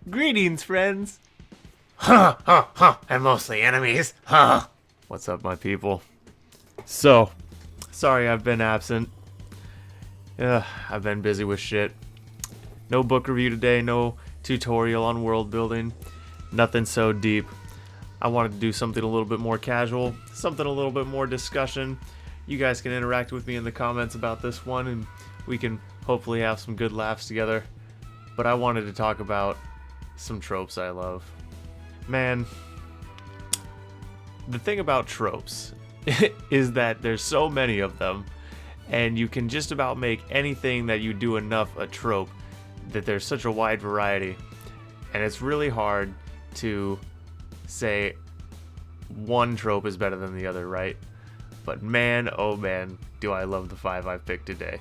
Greetings, friends. And mostly enemies. Huh. What's up, my people? So, sorry I've been absent. I've been busy with shit. No book review today, no tutorial on world building. Nothing so deep. I wanted to do something a little bit more casual, something a little bit more discussion. You guys can interact with me in the comments about this one, and we can hopefully have some good laughs together. But I wanted to talk about some tropes I love. Man, the thing about tropes is that there's so many of them, and you can just about make anything that you do enough a trope, that there's such a wide variety, and it's really hard to say one trope is better than the other, right? But man, oh man, do I love the 5 I've picked today.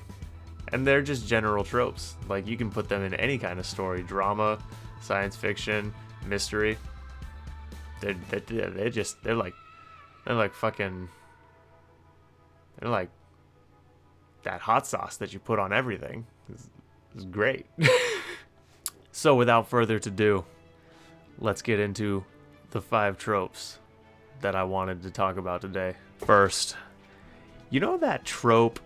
And they're just general tropes. Like, you can put them in any kind of story: drama, science fiction, mystery. They're like that hot sauce that you put on everything. It's great. So without further ado, let's get into the 5 tropes that I wanted to talk about today. First, you know that trope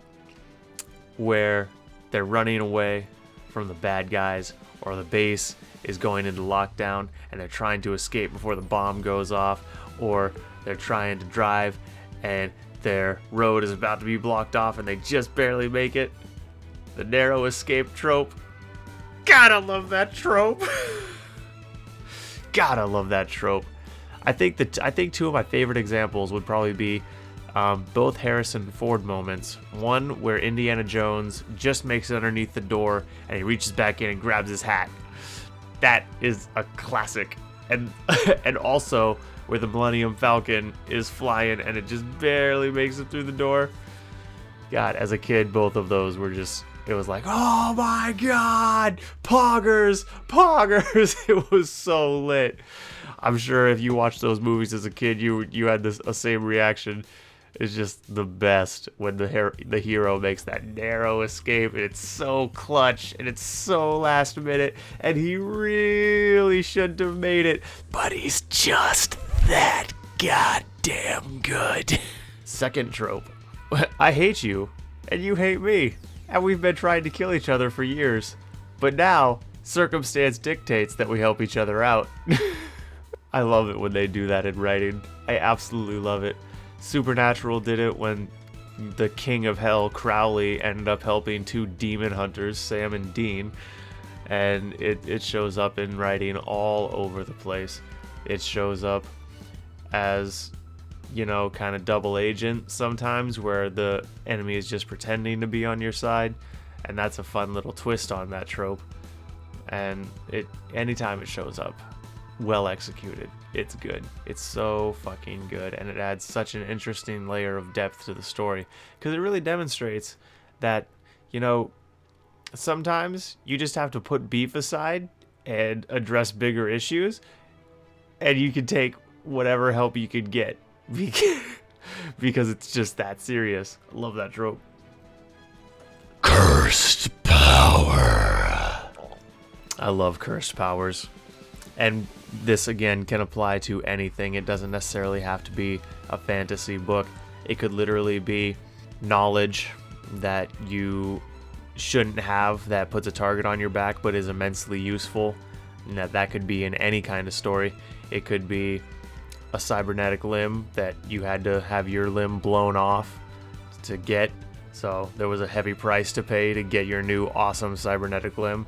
where they're running away from the bad guys, or the base is going into lockdown and they're trying to escape before the bomb goes off, or they're trying to drive and their road is about to be blocked off and they just barely make it? The narrow escape trope. Gotta love that trope. Gotta love that trope. I think 2 of my favorite examples would probably be both Harrison Ford moments. One where Indiana Jones just makes it underneath the door and he reaches back in and grabs his hat. That is a classic. And and also where the Millennium Falcon is flying and it just barely makes it through the door. God, as a kid, both of those were just, it was like, oh my god, poggers. It was so lit. I'm sure if you watched those movies as a kid, you had a same reaction. It's just the best when the hero makes that narrow escape, and it's so clutch and it's so last minute, and he really shouldn't have made it, but he's just that goddamn good. Second trope: I hate you and you hate me, and we've been trying to kill each other for years, but now circumstance dictates that we help each other out. I love it when they do that in writing. I absolutely love it. Supernatural did it when the king of hell, Crowley, ended up helping 2 demon hunters, Sam and Dean, and it shows up in writing all over the place. It shows up as, you know, kind of double agent sometimes, where the enemy is just pretending to be on your side, and that's a fun little twist on that trope. And anytime it shows up, well executed, it's good. It's so fucking good, and it adds such an interesting layer of depth to the story, because it really demonstrates that, you know, sometimes you just have to put beef aside and address bigger issues, and you can take whatever help you could get because it's just that serious. I love that trope. Cursed power. I love cursed powers. And this, again, can apply to anything. It doesn't necessarily have to be a fantasy book. It could literally be knowledge that you shouldn't have that puts a target on your back but is immensely useful. And that could be in any kind of story. It could be a cybernetic limb that you had to have your limb blown off to get. So there was a heavy price to pay to get your new awesome cybernetic limb.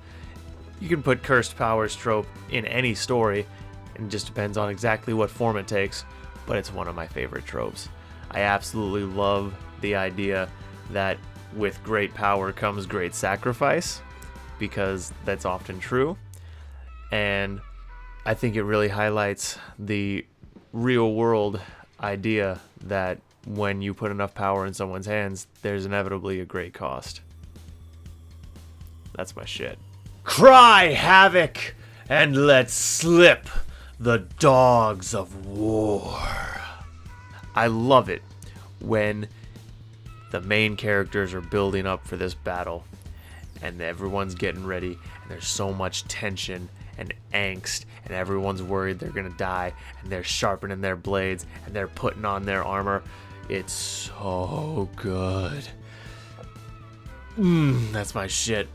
You can put cursed powers trope in any story, and it just depends on exactly what form it takes, but it's one of my favorite tropes. I absolutely love the idea that with great power comes great sacrifice, because that's often true, and I think it really highlights the real world idea that when you put enough power in someone's hands, there's inevitably a great cost. That's my shit. Cry havoc and let slip the dogs of war. I love it when the main characters are building up for this battle and everyone's getting ready, and there's so much tension and angst, and everyone's worried they're gonna die, and they're sharpening their blades, and they're putting on their armor. It's so good. That's my shit.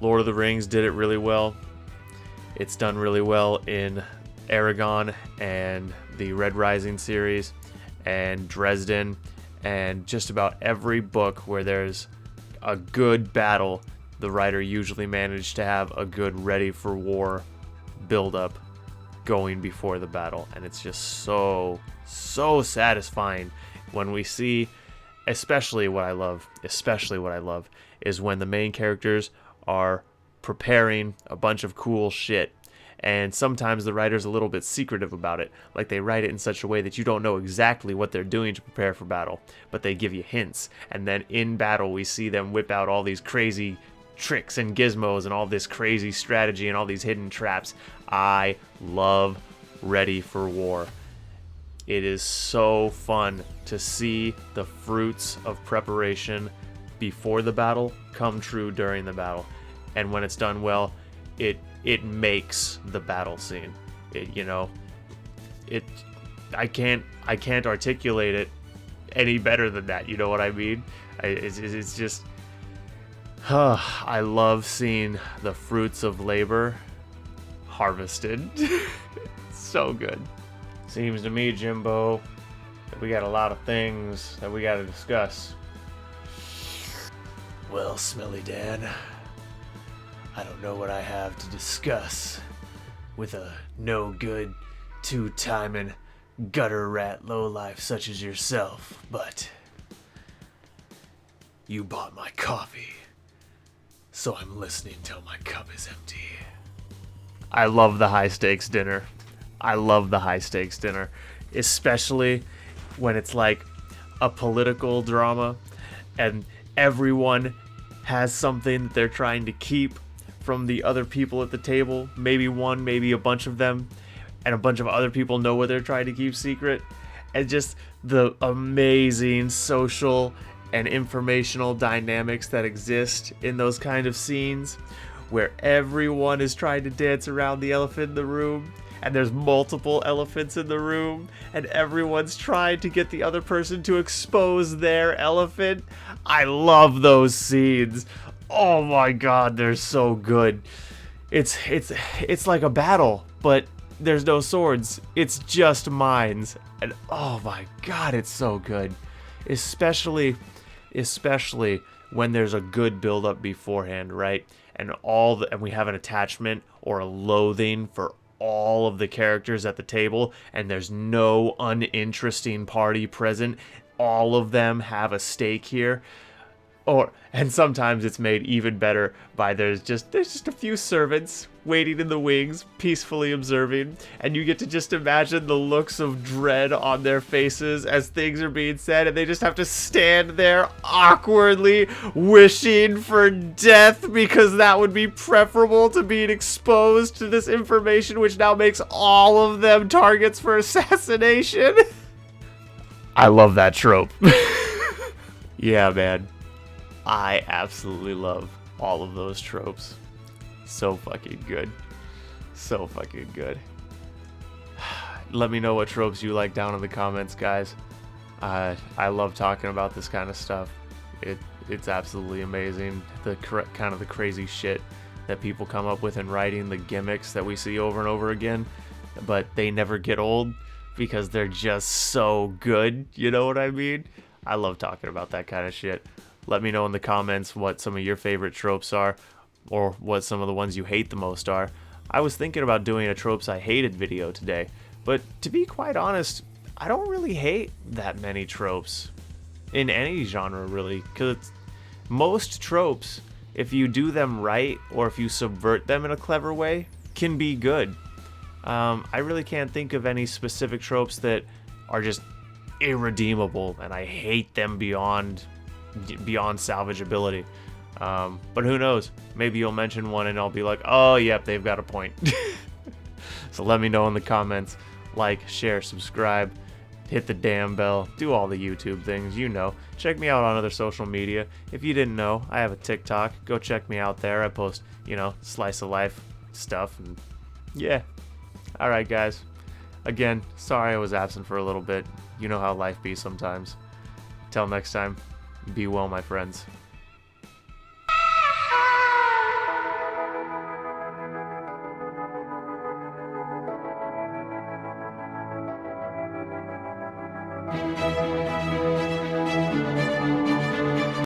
Lord of the Rings did it really well. It's done really well in Aragon and the Red Rising series and Dresden, and just about every book where there's a good battle, the writer usually managed to have a good ready for war build-up going before the battle, and it's just so satisfying when we see, especially what I love is when the main characters are preparing a bunch of cool shit. And sometimes the writer's a little bit secretive about it. Like, they write it in such a way that you don't know exactly what they're doing to prepare for battle, but they give you hints. And then in battle, we see them whip out all these crazy tricks and gizmos and all this crazy strategy and all these hidden traps. I love Ready for War. It is so fun to see the fruits of preparation before the battle come true during the battle. And when it's done well, it makes the battle scene. I can't articulate it any better than that. You know what I mean? It's just, I love seeing the fruits of labor harvested. So good. Seems to me, Jimbo, that we got a lot of things that we got to discuss. Well, Smelly Dan, I don't know what I have to discuss with a no-good, two-timing, gutter rat lowlife such as yourself, but you bought my coffee, so I'm listening till my cup is empty. I love the high-stakes dinner. Especially when it's like a political drama and everyone has something that they're trying to keep from the other people at the table. Maybe one, maybe a bunch of them, and a bunch of other people know what they're trying to keep secret. And just the amazing social and informational dynamics that exist in those kind of scenes where everyone is trying to dance around the elephant in the room, and there's multiple elephants in the room, and everyone's trying to get the other person to expose their elephant. I love those scenes. Oh my god, they're so good. It's like a battle, but there's no swords. It's just minds. And oh my god, it's so good. Especially when there's a good build up beforehand, right? And we have an attachment or a loathing for all of the characters at the table, and there's no uninteresting party present. All of them have a stake here. And sometimes it's made even better by there's just a few servants waiting in the wings, peacefully observing, and you get to just imagine the looks of dread on their faces as things are being said, and they just have to stand there awkwardly wishing for death because that would be preferable to being exposed to this information, which now makes all of them targets for assassination. I love that trope. Yeah, man. I absolutely love all of those tropes. So fucking good. So fucking good. Let me know what tropes you like down in the comments, guys. I love talking about this kind of stuff. It's absolutely amazing. The kind of the crazy shit that people come up with in writing, the gimmicks that we see over and over again, but they never get old because they're just so good. You know what I mean? I love talking about that kind of shit. Let me know in the comments what some of your favorite tropes are, or what some of the ones you hate the most are. I was thinking about doing a Tropes I Hated video today, but to be quite honest, I don't really hate that many tropes in any genre, really, because most tropes, if you do them right, or if you subvert them in a clever way, can be good. I really can't think of any specific tropes that are just irredeemable, and I hate them beyond salvageability. But who knows? Maybe you'll mention one and I'll be like, oh, yep, they've got a point. So let me know in the comments. Like, share, subscribe. hit the damn bell, do all the YouTube things, you know. Check me out on other social media. If you didn't know, I have a TikTok. Go check me out there. I post, slice of life stuff. And yeah. All right, guys. Again, sorry I was absent for a little bit. You know how life be sometimes. Till next time, be well, my friends.